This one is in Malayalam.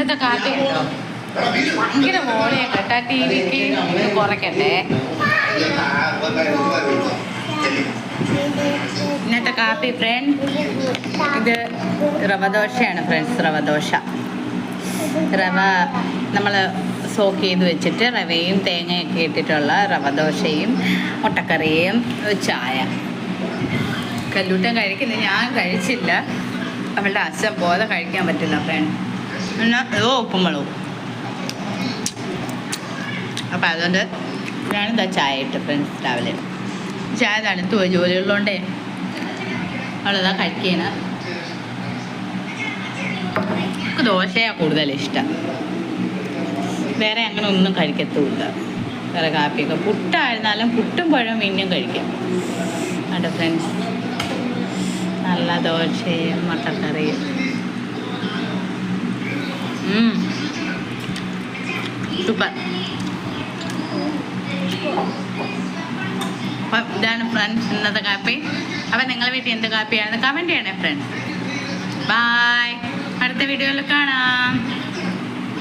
ഇന്നത്തെ കാപ്പി കേട്ടോ ഭയങ്കര മോളിയെ കേട്ടാ. ടി വിക്ക് കുറയ്ക്കണ്ടേ. ഇന്നത്തെ കാപ്പി ഫ്രണ്ട്, ഇത് റവ ദോശയാണ് ഫ്രണ്ട്സ്. റവ ദോശ, റവ നമ്മൾ സോക്ക് ചെയ്ത് വെച്ചിട്ട് റവയും തേങ്ങയൊക്കെ ഇട്ടിട്ടുള്ള റവ ദോശയും മുട്ടക്കറിയും ചായ. കല്ലൂട്ടൻ കഴിക്കുന്നത് ഞാൻ കഴിച്ചില്ല, അവളുടെ അച്ഛൻ പോലെ കഴിക്കാൻ പറ്റില്ല ഫ്രണ്ട്. എന്നാൽ ഉപ്പുമുളകും. അപ്പം അതുകൊണ്ട് ഞാനിതാ ചായ ഇട്ട് ഫ്രണ്ട്സ്. രാവിലെ ചായ തണുത്ത് പോയി, ജോലിയുള്ളതുകൊണ്ടേ അവളിതാ കഴിക്കുകയാണ്. നമുക്ക് ദോശയാണ് കൂടുതൽ ഇഷ്ടം, വേറെ അങ്ങനെ ഒന്നും കഴിക്കത്തുമില്ല. വേറെ കാപ്പിയൊക്കെ പുട്ടായിരുന്നാലും പുട്ടും പഴവും പിന്നെയും കഴിക്കും. അവിടെ ഫ്രണ്ട്സ് നല്ല ദോശയും മുട്ടക്കറിയും. സൂപ്പർ. അപ്പം ഇതാണ് ഫ്രണ്ട്സ് ഇന്നത്തെ കാപ്പി. അപ്പം നിങ്ങളുടെ വീട്ടിൽ എന്ത് കാപ്പിയാണെന്ന് കമൻറ്റ് ചെയ്യണേ ഫ്രണ്ട്സ്. ബായ്, അടുത്ത വീഡിയോയിൽ കാണാം.